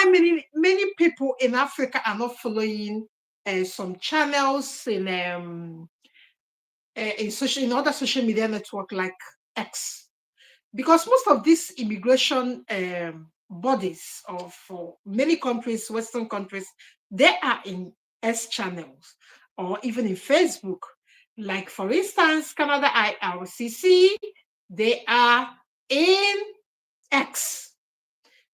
why many people in Africa are not following some channels in other social media network like X, because most of these immigration bodies of many countries, Western countries, they are in S channels or even in Facebook. Like for instance, Canada IRCC, they are in X.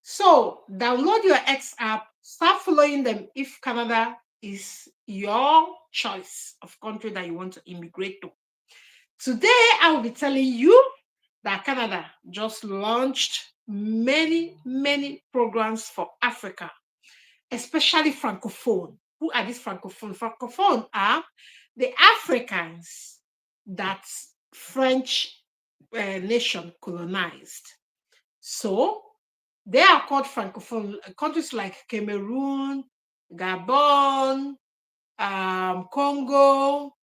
So download your X app, start following them if Canada is your choice of country that you want to immigrate to. Today, I will be telling you that Canada just launched many programs for Africa, especially Francophone. Who are these Francophone? Francophone are the Africans that French nation colonized. So they are called Francophone. Countries like Cameroon, Gabon, Congo,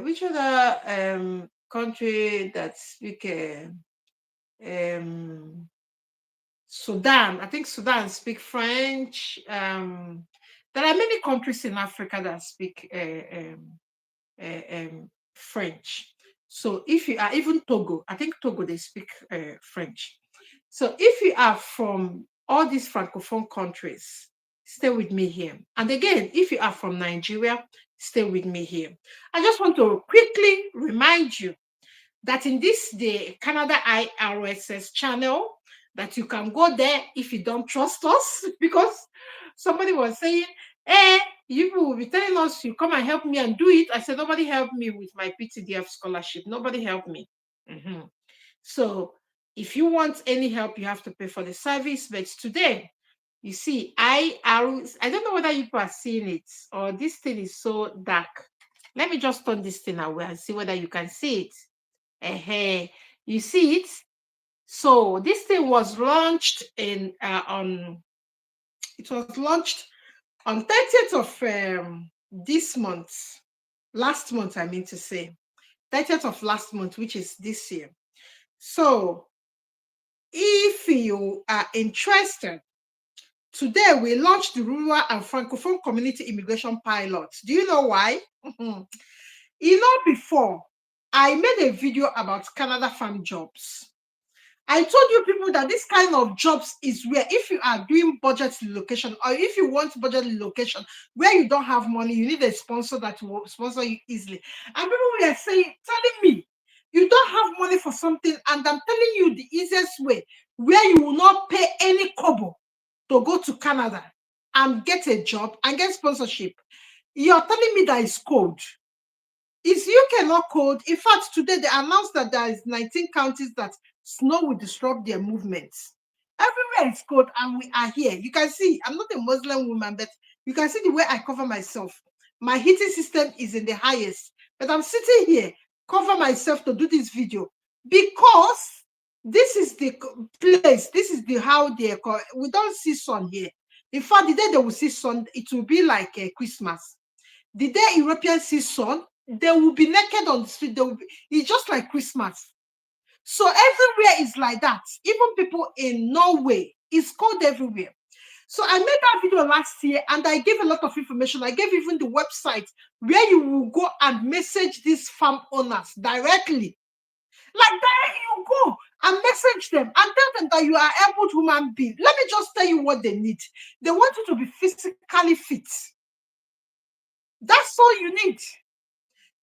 which other country that speak Sudan? I think Sudan speak French. There are many countries in Africa that speak French. So if you are even Togo, I think Togo they speak French. So if you are from all these Francophone countries, stay with me here. And again, if you are from Nigeria, stay with me here. I just want to quickly remind you that in this day, Canada IRSS channel, that you can go there if you don't trust us, because somebody was saying, you will be telling us you come and help me and do it. I said, nobody helped me with my PTDF scholarship. Nobody helped me. So if you want any help, you have to pay for the service. But today, you see, I don't know whether you are seeing it or this thing is so dark. Let me just turn this thing away and see whether you can see it. You see it? So this thing was launched it was launched on 30th of this month, last month, I mean to say, 30th of last month, which is this year. So if you are interested, today we launched the Rural and Francophone Community Immigration Pilot. Do you know why? Before, I made a video about Canada farm jobs. I told you people that this kind of jobs is where if you are doing budget relocation or if you want budget relocation where you don't have money, you need a sponsor that will sponsor you easily. And people were saying, telling me, you don't have money for something, and I'm telling you the easiest way where you will not pay any kobo to go to Canada and get a job and get sponsorship. You're telling me that is code. Is you cannot code. In fact, today they announced that there is 19 counties that snow will disrupt their movements. Everywhere is cold, and we are here. You can see, I'm not a Muslim woman, but you can see the way I cover myself. My heating system is in the highest, but I'm sitting here, cover myself to do this video because this is the place, this is the how they call. We don't see sun here. In fact, the day they will see sun, it will be like Christmas. The day Europeans see sun, they will be naked on the street. It's just like Christmas. So everywhere is like that. Even people in Norway, it's cold everywhere. So I made that video last year and I gave a lot of information. I gave even the website where you will go and message these farm owners directly. Like there you go and message them and tell them that you are able human being. Let me just tell you what they need. They want you to be physically fit. That's all you need.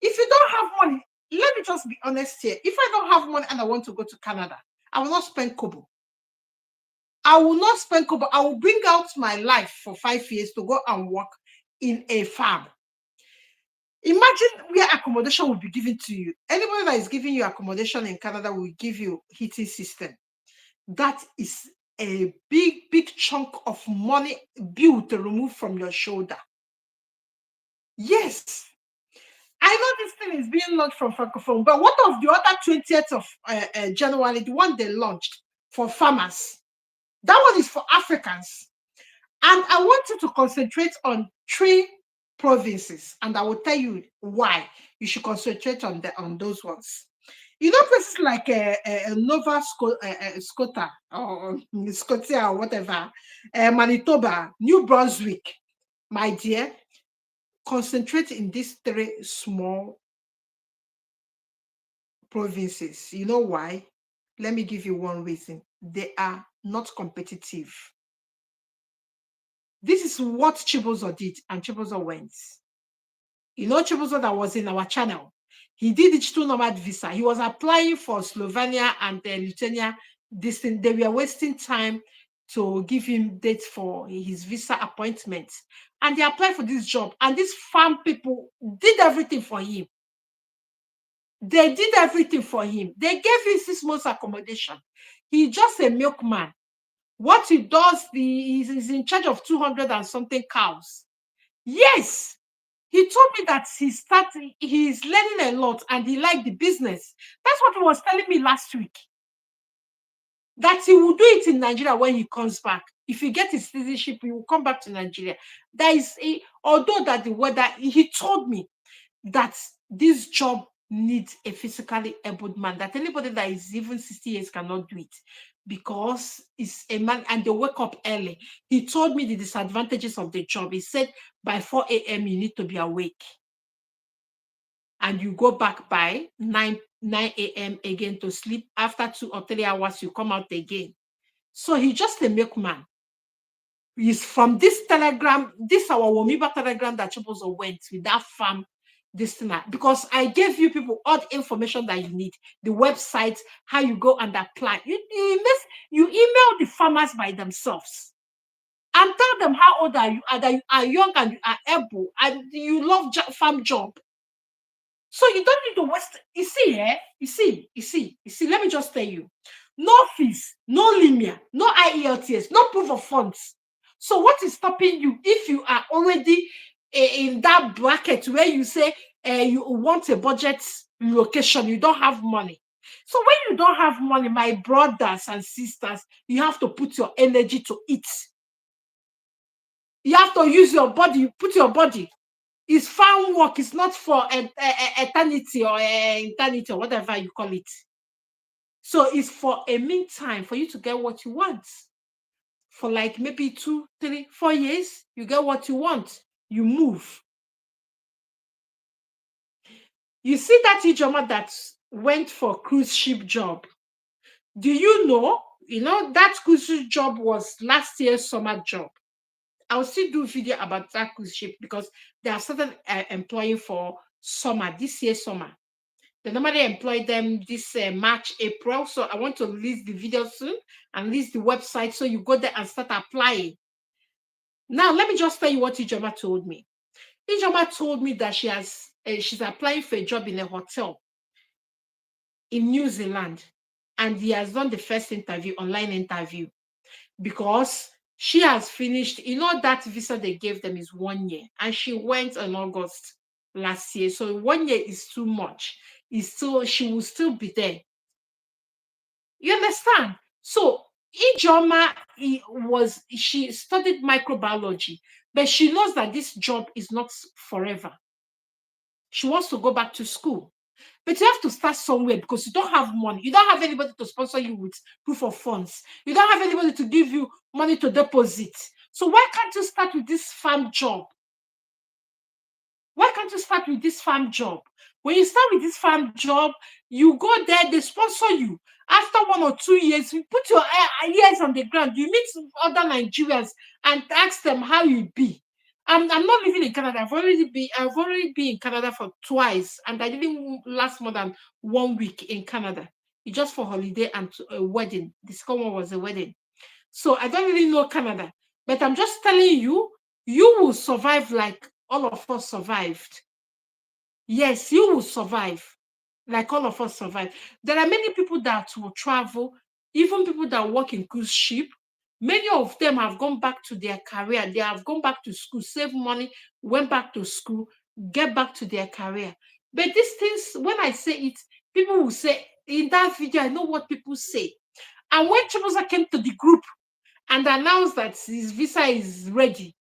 If you don't have money, let me just be honest here. If I don't have money and I want to go to Canada, I will not spend kobo. I will not spend kobo. I will bring out my life for 5 years to go and work in a farm. Imagine where accommodation will be given to you. Anybody that is giving you accommodation in Canada will give you heating system. That is a big chunk of money bill to remove from your shoulder. Yes. I know this thing is being launched from Francophone, but what of the other 20th of January, the one they launched for farmers? That one is for Africans. And I want you to concentrate on 3 provinces, and I will tell you why you should concentrate on those ones. You know, places like Nova Scotia or Scotia or whatever, Manitoba, New Brunswick, my dear, concentrate in these three small provinces. You know why? Let me give you one reason. They are not competitive. This is what Chibozo did, and Chibozo went. You know, Chibozo that was in our channel. He did digital nomad visa. He was applying for Slovenia and Lithuania. This thing, they were wasting time to give him dates for his visa appointment. And they applied for this job. And these farm people did everything for him. They did everything for him. They gave him 6 months accommodation. He's just a milkman. What he does, he's in charge of 200 and something cows. Yes, he told me that he's learning a lot and he liked the business. That's what he was telling me last week. That he will do it in Nigeria when he comes back. If he gets his citizenship, he will come back to Nigeria. Although that the weather, he told me that this job needs a physically able man, that anybody that is even 60 years cannot do it because it's a man and they wake up early. He told me the disadvantages of the job. He said by 4 a.m. you need to be awake. And you go back by 9 a.m. again to sleep. After 2 or 3 hours, you come out again. So he's just a milkman. He's from this telegram, this our Womiba telegram that Chibozo went with that farm, this thing, because I gave you people all the information that you need, the website, how you go and apply. You email the farmers by themselves and tell them how old are you, that you are young and you are able and you love farm job. So you don't need to waste. You see, let me just tell you, no fees, no limit, no IELTS, no proof of funds. So what is stopping you if you are already in that bracket where you say you want a budget location, you don't have money. So when you don't have money, my brothers and sisters, you have to put your energy to it. You have to use your body, put your body. It's farm work. It's not for eternity or eternity or whatever you call it. So it's for a meantime for you to get what you want. For like maybe 2, 3, 4 years, you get what you want. You move. You see that Ijoma that went for cruise ship job. Do you know? You know that cruise ship job was last year's summer job. I'll still do a video about that cruise ship because they have started employing for summer, this year's summer. They normally employ them this March, April. So I want to release the video soon and release the website so you go there and start applying. Now, let me just tell you what Ijoma told me. Ijoma told me that she's applying for a job in a hotel in New Zealand. And he has done the first interview, online interview, because she has finished, you know, that visa they gave them is 1 year. And she went in August last year. So 1 year is too much. She will still be there. You understand? So Ijoma she studied microbiology, but she knows that this job is not forever. She wants to go back to school. But you have to start somewhere because you don't have money. You don't have anybody to sponsor you with proof of funds. You don't have anybody to give you money to deposit. So why can't you start with this farm job? Why can't you start with this farm job? When you start with this farm job, you go there, they sponsor you. After 1 or 2 years, you put your ears on the ground. You meet other Nigerians and ask them how you be. I'm not living in Canada. I've already been in Canada for twice, and I didn't last more than 1 week in Canada. It's just for holiday and a wedding. The second one was a wedding. So I don't really know Canada, but I'm just telling you, you will survive like all of us survived. Yes, you will survive like all of us survived. There are many people that will travel, even people that work in cruise ship. Many of them have gone back to their career. They have gone back to school, save money, went back to school, get back to their career. But these things, when I say it, people will say, in that video, I know what people say. And when Chiboza came to the group and announced that his visa is ready,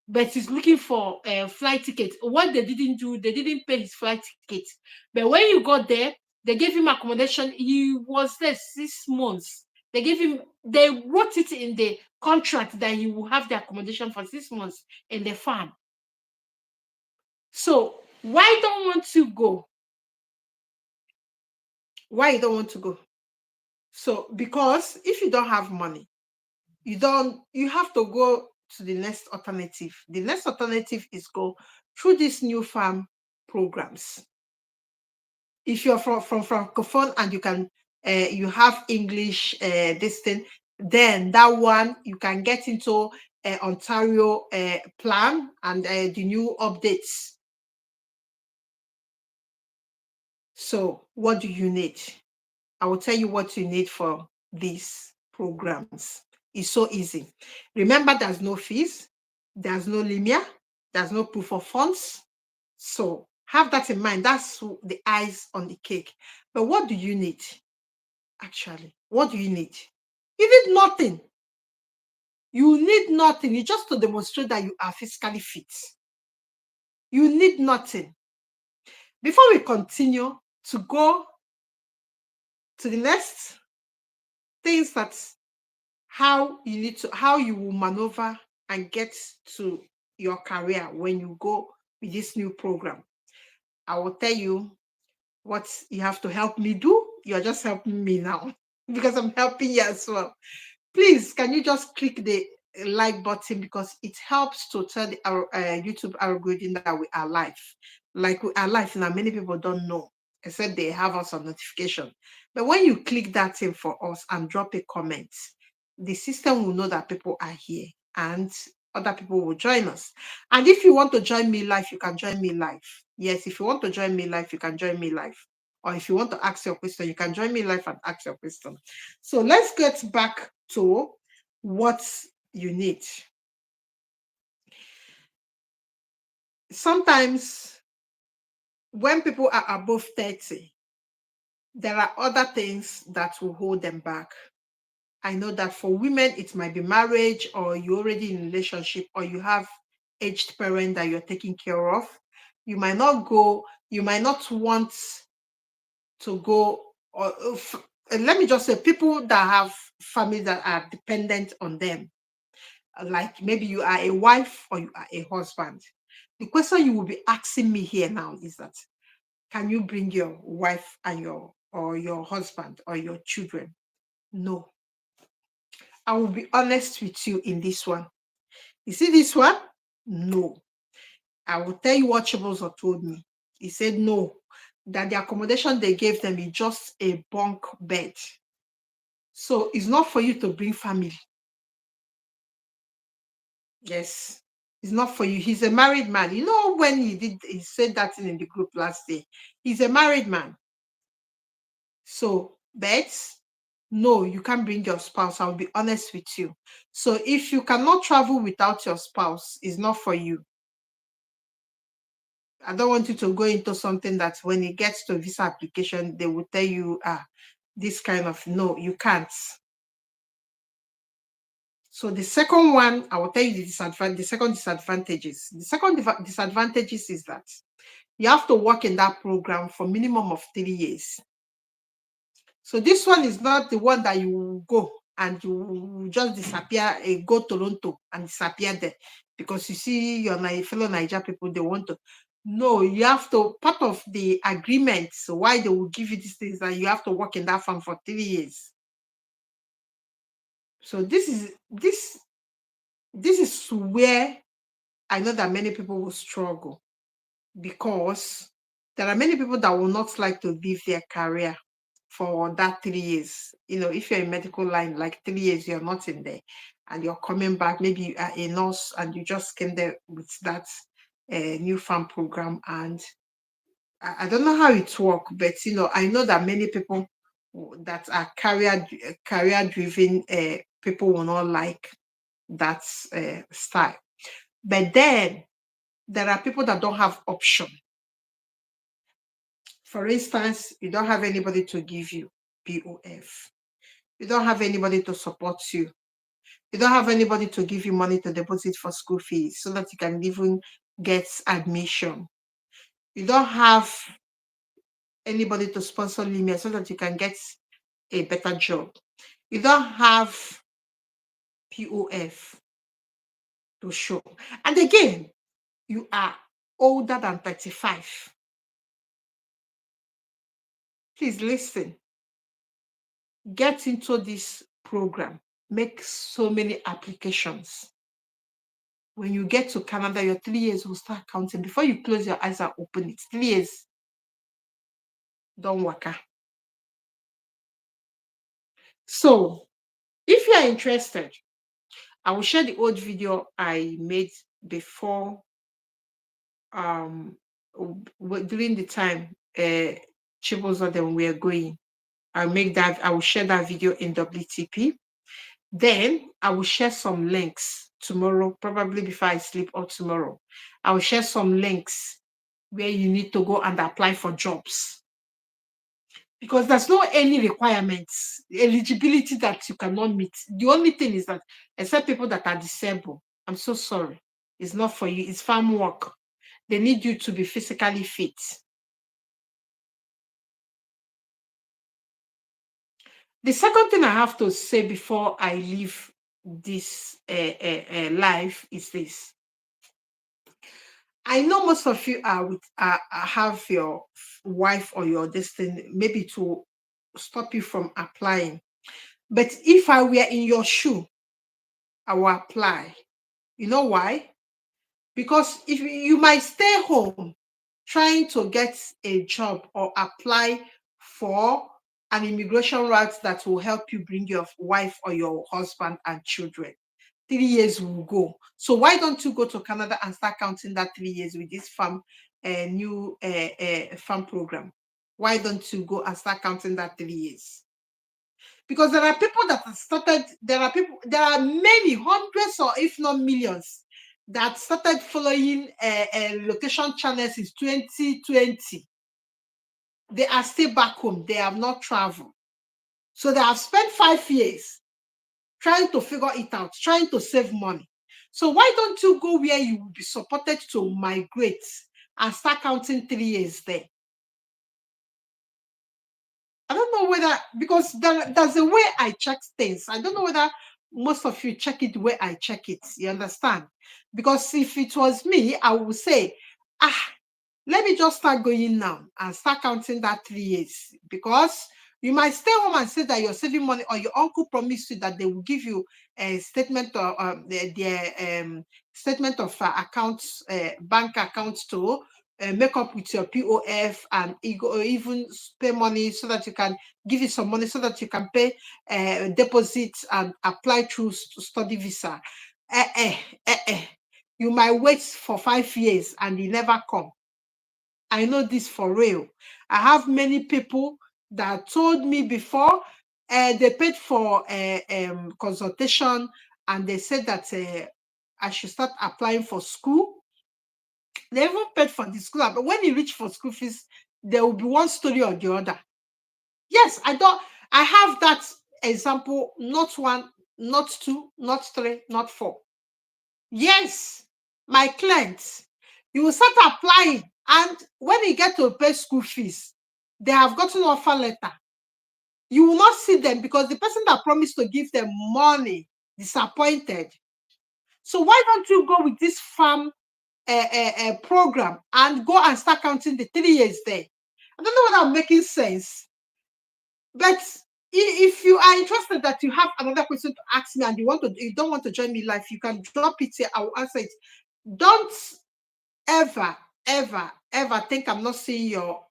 but he's looking for a flight ticket, what they didn't do, they didn't pay his flight ticket. But when you got there, They gave him accommodation. He was there 6 months. They wrote it in the contract that he will have the accommodation for 6 months in the farm. So why don't want to go? Why you don't want to go? So because if you don't have money, you have to go to the next alternative. The next alternative is go through these new farm programs. If you're from Francophone and you have English this thing, then that one you can get into Ontario plan and the new updates. So what do you need? I will tell you what you need for these programs. It's so easy. Remember, there's no fees, there's no limit, there's no proof of funds. So have that in mind. That's the eyes on the cake. But what do you need? Actually, what do you need? You need nothing. You need nothing. You just to demonstrate that you are physically fit. You need nothing. Before we continue to go to the next things, that's how you will maneuver and get to your career when you go with this new program. I will tell you what you have to help me do. You're just helping me now because I'm helping you as well. Please, can you just click the like button, because it helps to tell our YouTube algorithm that we are live. Like we are live now, many people don't know, except they have us on notification. But when you click that thing for us and drop a comment, the system will know that people are here and other people will join us. And if you want to join me live, you can join me live. Yes, if you want to join me live, you can join me live. Or if you want to ask your question, you can join me live and ask your question. So let's get back to what you need. Sometimes when people are above 30, there are other things that will hold them back. I know that for women, it might be marriage, or you're already in a relationship, or you have aged parent that you're taking care of. You might not want to go, or let me just say, people that have family that are dependent on them. Like maybe you are a wife or you are a husband. The question you will be asking me here now is that, can you bring your wife and your husband or your children? No. I will be honest with you in this one. You see this one? No. I will tell you what Chibozo told me. He said no, that the accommodation they gave them is just a bunk bed. So it's not for you to bring family. Yes, it's not for you. He's a married man. You know, when he said that in the group last day, he's a married man. So, beds, no, you can't bring your spouse. I'll be honest with you. So if you cannot travel without your spouse, it's not for you. I don't want you to go into something that when it gets to visa application, they will tell you, this kind of, no, you can't. So the second one, I will tell you the second disadvantages. The second disadvantages is that you have to work in that program for minimum of 3 years. So this one is not the one that you go and you just disappear, go Toronto and disappear there because you see your fellow Niger people, they want to. No, you have to, part of the agreement, so why they will give you these things, that you have to work in that farm for 3 years. So this is where I know that many people will struggle, because there are many people that will not like to leave their career for that 3 years. You know, if you're in medical line, like 3 years, you're not in there and you're coming back, maybe you are a nurse and you just came there with that new farm program. And I don't know how it works, but you know, I know that many people that are career driven people will not like that style. But then there are people that don't have option. For instance, you don't have anybody to give you POF. You don't have anybody to support you. You don't have anybody to give you money to deposit for school fees so that you can even get admission. You don't have anybody to sponsor Limia so that you can get a better job. You don't have POF to show. And again, you are older than 35. Please listen. Get into this program. Make so many applications. When you get to Canada, your 3 years will start counting. Before you close your eyes and open it, 3 years, don't waka. So, if you are interested, I will share the old video I made before, during the time Chibozo then we are going. I will share that video in WTP. Then I will share some links tomorrow, probably before I sleep or tomorrow. I will share some links where you need to go and apply for jobs. Because there's no any requirements, eligibility that you cannot meet. The only thing is that, except people that are disabled, I'm so sorry, it's not for you. It's farm work. They need you to be physically fit. The second thing I have to say before I leave this live is this. I know most of you have your wife or your destiny maybe to stop you from applying. But if I were in your shoe, I will apply. You know why? Because if you might stay home trying to get a job or apply for an immigration route that will help you bring your wife or your husband and children. 3 years will go. So why don't you go to Canada and start counting that 3 years with this new farm program? Why don't you go and start counting that 3 years? Because there are people that have started, there are many hundreds or if not millions that started following location channels in 2020. They are still back home. They have not traveled. So they have spent 5 years trying to figure it out, trying to save money. So why don't you go where you will be supported to migrate and start counting 3 years there? I don't know whether, because there's a way I check things. I don't know whether most of you check it the way I check it. You understand? Because if it was me, I would say, let me just start going now and start counting that 3 years. Because you might stay home and say that you're saving money, or your uncle promised you that they will give you a statement of their statement of accounts, bank accounts to make up with your POF and even pay money so that you can give you some money so that you can pay deposits and apply through study visa. You might wait for 5 years and you never come. I know this for real. I have many people that told me before they paid for consultation and they said that I should start applying for school. They even paid for the school, but when you reach for school fees, there will be one story or the other. Yes, I have that example, not one, not two, not three, not four. Yes, my clients, you will start applying, and when you get to pay school fees, they have gotten an offer letter. You will not see them because the person that promised to give them money disappointed. So why don't you go with this farm program and go and start counting the 3 years there? I don't know whether I'm making sense, but if you are interested that you have another question to ask me and you don't want to join me live, you can drop it here. I will answer it. Don't ever think I'm not seeing your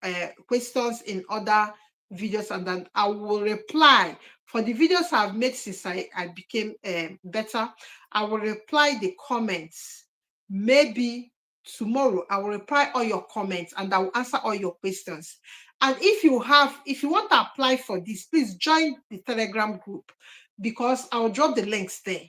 questions in other videos, and then I will reply for the videos I've made since I became better. I will reply the comments. Maybe tomorrow I will reply all your comments and I will answer all your questions. And if you want to apply for this, please join the Telegram group, because I'll drop the links there.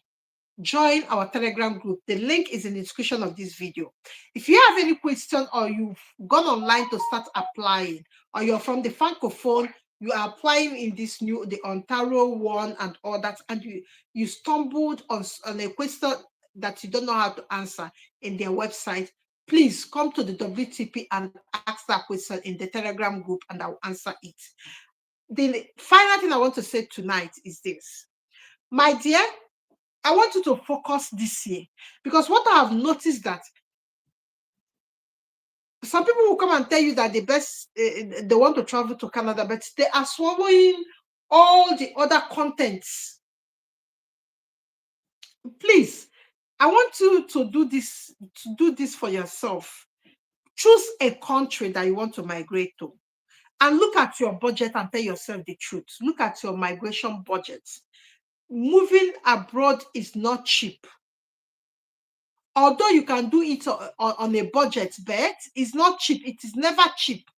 Join our Telegram group. The link is in the description of this video. If you have any question, or you've gone online to start applying, or you're from the Francophone, you are applying in the Ontario one and all that, and you stumbled on a question that you don't know how to answer in their website, please come to the WTP and ask that question in the Telegram group and I'll answer it. The final thing I want to say tonight is this. My dear, I want you to focus this year, because what I have noticed that some people will come and tell you that the best, they want to travel to Canada, but they are swallowing all the other contents. Please, I want you to do this for yourself. Choose a country that you want to migrate to and look at your budget and tell yourself the truth. Look at your migration budget. Moving abroad is not cheap. Although you can do it on a budget, but it's not cheap. It is never cheap.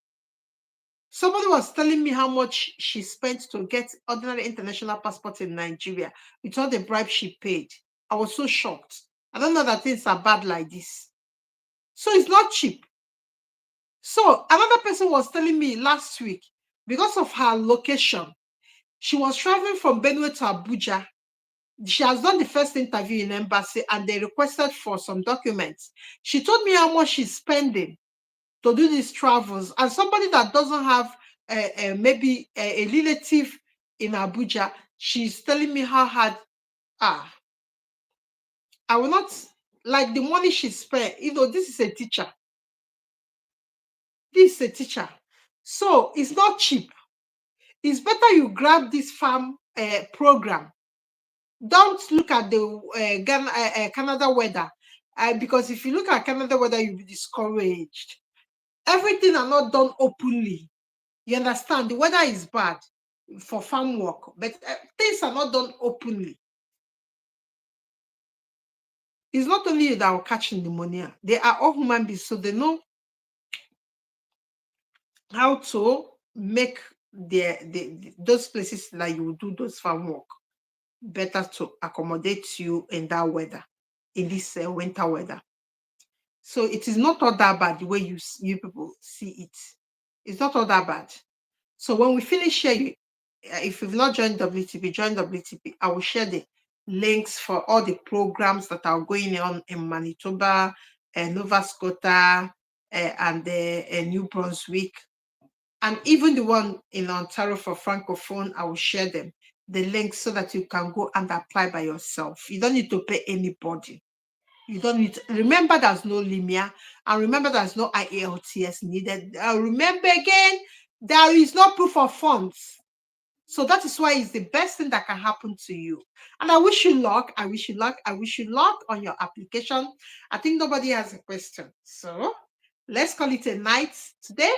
Somebody was telling me how much she spent to get ordinary international passport in Nigeria with all the bribes she paid. I was so shocked. I don't know that things are bad like this. So it's not cheap. So another person was telling me last week, because of her location, she was traveling from Benue to Abuja. She has done the first interview in embassy and they requested for some documents. She told me how much she's spending to do these travels. And somebody that doesn't have maybe a relative in Abuja, she's telling me how hard, I will not, like the money she spent, this is a teacher. This is a teacher. So it's not cheap. It's better you grab this farm program. Don't look at the Canada weather, because if you look at Canada weather, you'll be discouraged. Everything are not done openly. You understand? The weather is bad for farm work, but things are not done openly. It's not only you that will catch pneumonia. They are all human beings, so they know how to make those places that you do those farm work better to accommodate you in that weather, in this winter weather. So it is not all that bad the way you people see it. It's not all that bad. So when we finish here, if you've not joined WTP, join WTP. I will share the links for all the programs that are going on in Manitoba, Nova Scotia, and New Brunswick. And even the one in Ontario for Francophone, I will share them, the links, so that you can go and apply by yourself. You don't need to pay anybody. You don't need to, remember there's no LIMIA, and remember there's no IELTS needed. Remember again, there is no proof of funds. So that is why it's the best thing that can happen to you. And I wish you luck. I wish you luck. I wish you luck on your application. I think nobody has a question. So let's call it a night today.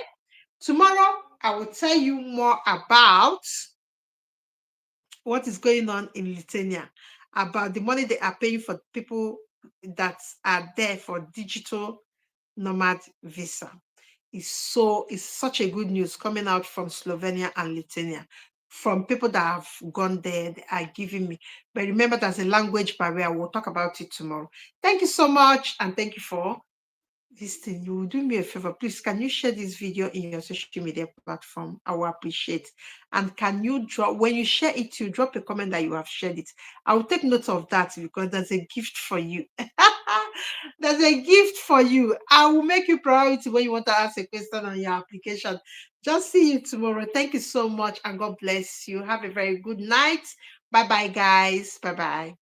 Tomorrow, I will tell you more about what is going on in Lithuania, about the money they are paying for people that are there for digital nomad visa. It's such a good news coming out from Slovenia and Lithuania, from people that have gone there. They are giving me. But remember, there's a language barrier. We'll talk about it tomorrow. Thank you so much, and thank you for this thing. You will do me a favor, please. Can you share this video in your social media platform? I will appreciate. And can you drop, when you share it, you drop a comment that you have shared it. I will take note of that, because there's a gift for you. There's a gift for you. I will make you priority when you want to ask a question on your application. Just see you tomorrow. Thank you so much, and God bless you. Have a very good night. Bye bye, guys. Bye bye.